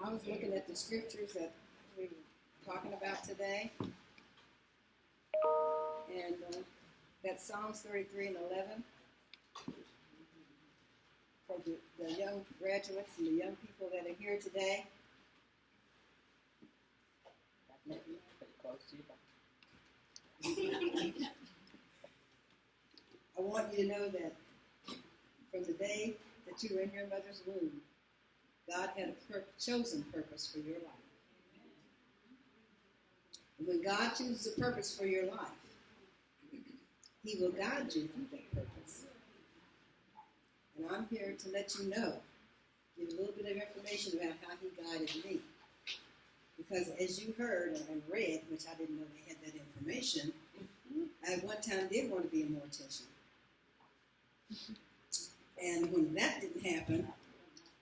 I was looking at the scriptures that we were talking about today, and that's Psalms 33 and 11 for the young graduates and the young people that are here today. I want you to know that from the day that you were in your mother's womb, God had a chosen purpose for your life. And when God chooses a purpose for your life, He will guide you through that purpose. And I'm here to let you know, give a little bit of information about how He guided me. Because as you heard and read, which I didn't know they had that information, I at one time did want to be a mortician. And when that didn't happen,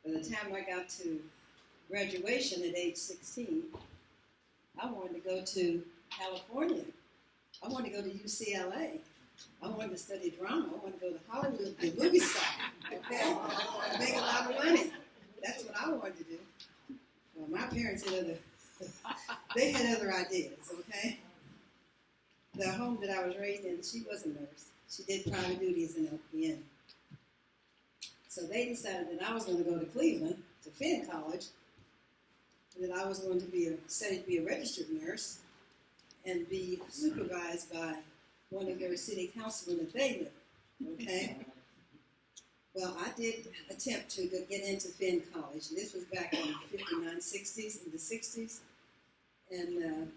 by the time I got to graduation at age 16, I wanted to go to California. I wanted to go to UCLA. I wanted to study drama. I wanted to go to Hollywood, be a movie star. Okay? Make a lot of money. That's what I wanted to do. Well, my parents had they had other ideas, okay? The home that I was raised in, she was a nurse. She did private duty as an LPN. So they decided that I was going to go to Cleveland, to Finn College, and that I was going to study to be a registered nurse and be supervised by one of their city councilmen that they knew, okay? Well, I did attempt to get into Finn College. This was back in the 59, 60s, in the 60s. And,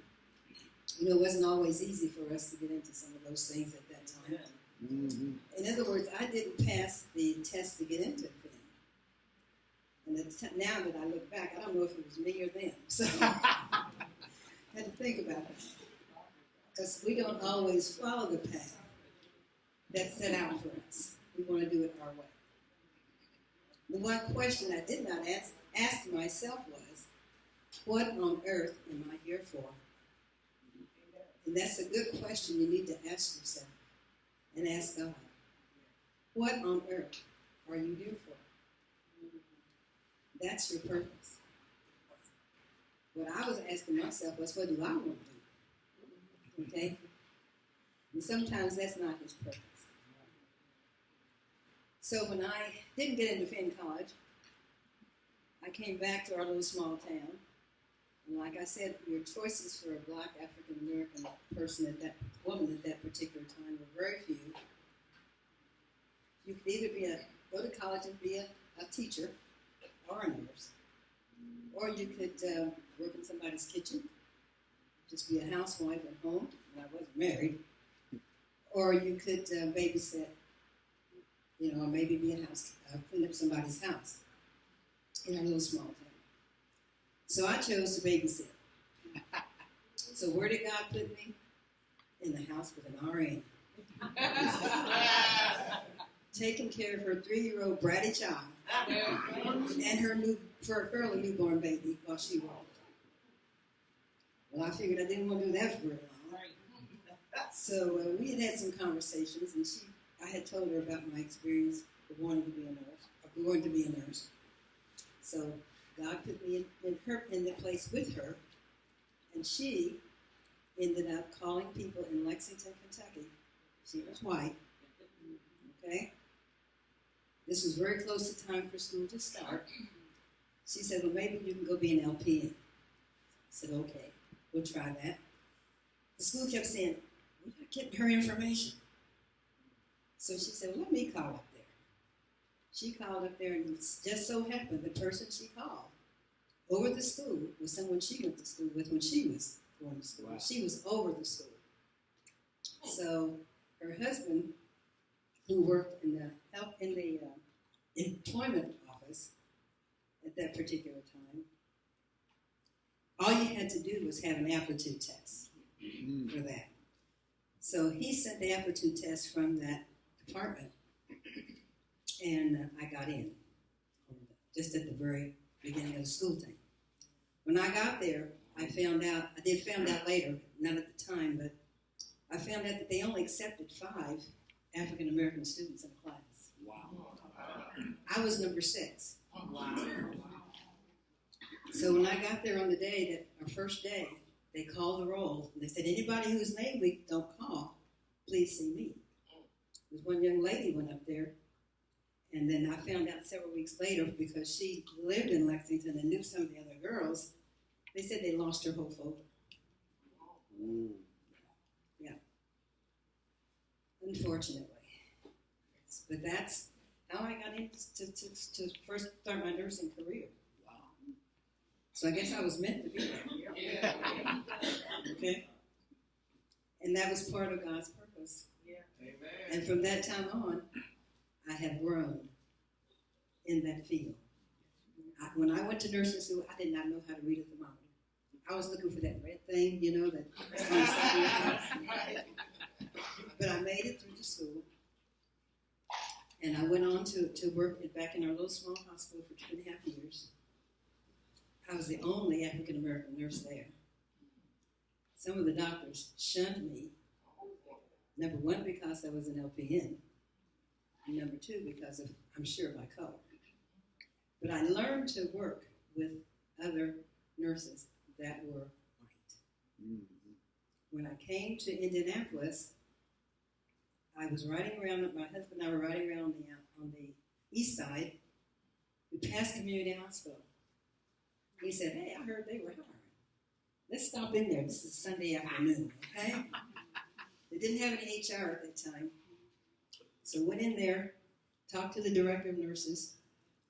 it wasn't always easy for us to get into some of those things at that time. Mm-hmm. In other words, I didn't pass the test to get into Finn. And now that I look back, I don't know if it was me or them. So I had to think about that. Because we don't always follow the path that's set out for us. We want to do it our way. The one question I did not ask myself was, what on earth am I here for? And that's a good question you need to ask yourself and ask God. What on earth are you here for? That's your purpose. What I was asking myself was, what do I want to do? Okay? And sometimes that's not His purpose. So when I didn't get into Finn College, I came back to our little small town. And like I said, your choices for a black African-American woman at that particular time were very few. You could either go to college and be a teacher or a nurse, or you could work in somebody's kitchen, just be a housewife at home, and I wasn't married, or you could babysit, or maybe be clean up somebody's house in a little small town. So I chose to babysit. So where did God put me? In the house with an RN. Taking care of her 3-year-old bratty child and her fairly newborn baby while she walked. Well, I figured I didn't want to do that for very long. So we had some conversations, and I had told her about my experience of wanting to be a nurse, or going to be a nurse. So God put me in the place with her, and she ended up calling people in Lexington, Kentucky. She was white. Okay? This was very close to time for school to start. She said, well, maybe you can go be an LPN. I said, okay, we'll try that. The school kept saying, we're not getting her information. So she said, well, let me call up there. She called up there, and it just so happened the person she called over the school was someone she went to school with when she was going to school. Wow. She was over the school. So her husband, who worked in the employment office at that particular time, all you had to do was have an aptitude test for that. So he sent the aptitude test from that department, and I got in just at the very beginning of the school thing. When I got there, I found out later, not at the time, but I found out that they only accepted 5 African American students in a class. Wow. I was number 6. Wow. So when I got there on the day, that our first day, they called the roll. They said, anybody whose name we don't call, please see me. There was one young lady went up there, and then I found out several weeks later, because she lived in Lexington and knew some of the other girls, they said they lost her whole folder. Yeah. Unfortunately. But that's how I got into to first start my nursing career. So I guess I was meant to be there. Yeah. Okay? And that was part of God's purpose. Yeah. Amen. And from that time on, I have grown in that field. When I went to nursing school, I did not know how to read a thermometer. I was looking for that red thing, you know, that. But I made it through the school. And I went on to work back in our little small hospital for 2.5 years. I was the only African-American nurse there. Some of the doctors shunned me. Number one, because I was an LPN. And number two, because of, I'm sure, my color. But I learned to work with other nurses that were white. Mm-hmm. When I came to Indianapolis, I was riding around, my husband and I were riding around on the east side. We passed Community Hospital. He said, hey, I heard they were hiring. Let's stop in there. This is Sunday afternoon, okay? They didn't have any HR at that time. So went in there, talked to the director of nurses.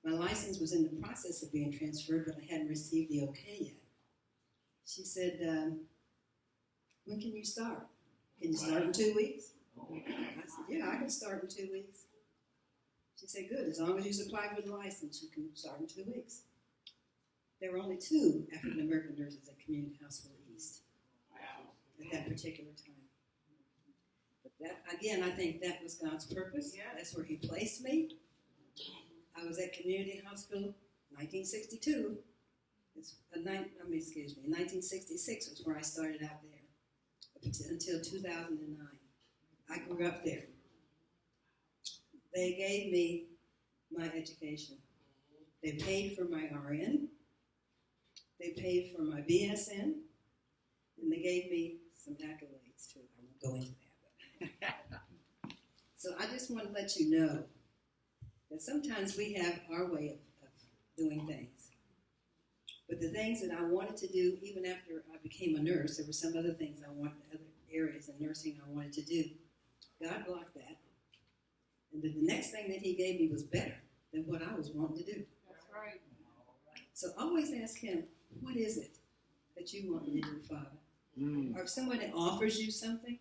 My license was in the process of being transferred, but I hadn't received the okay yet. She said, when can you start? Can you start in 2 weeks? I said, yeah, I can start in 2 weeks. She said, good, as long as you supply for the license, you can start in 2 weeks. There were only 2 African-American nurses at Community Hospital East at that particular time. But that, again, I think that was God's purpose. That's where He placed me. I was at Community Hospital 1962. 1966 was where I started out there until 2009. I grew up there. They gave me my education. They paid for my RN. They paid for my BSN. And they gave me some accolades, too. I won't go into that. But. So I just want to let you know that sometimes we have our way of doing things. But the things that I wanted to do, even after I became a nurse, there were some other things I wanted, other areas in nursing I wanted to do. God blocked that. And the next thing that He gave me was better than what I was wanting to do. That's right. So always ask Him, what is it that you want me to do, Father? Or if somebody offers you something,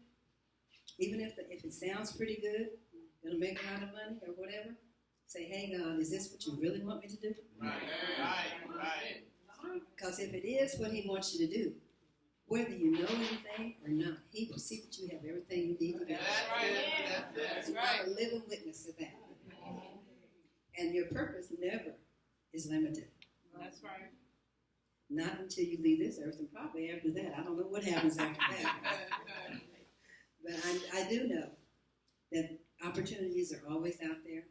even if it sounds pretty good, it'll make a lot of money or whatever, say, hey, God, is this what you really want me to do? Right. Because if it is what He wants you to do, whether you know anything or not, He will see that you have everything you need to do. That's right. I'm a living witness to that. And your purpose never is limited. That's right. Not until you leave this earth, and probably after that. I don't know what happens after that. But I do know that opportunities are always out there,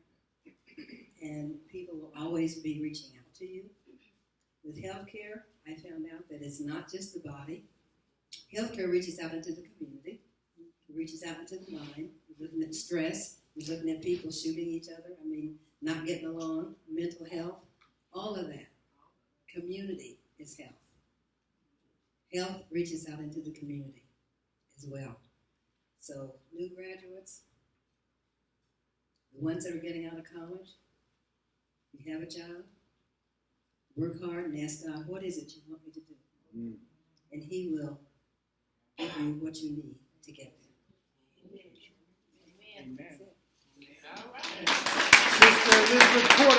and people will always be reaching out to you. With healthcare, I found out that it's not just the body. Healthcare reaches out into the community. It reaches out into the mind. We're looking at stress. We're looking at people shooting each other. Not getting along, mental health, all of that. Community is health. Health reaches out into the community as well. So, new graduates, the ones that are getting out of college, you have a job, work hard and ask God, what is it you want me to do? And He will give you what you need to get there. Amen. That's it. All right. Sister Elizabeth Porter.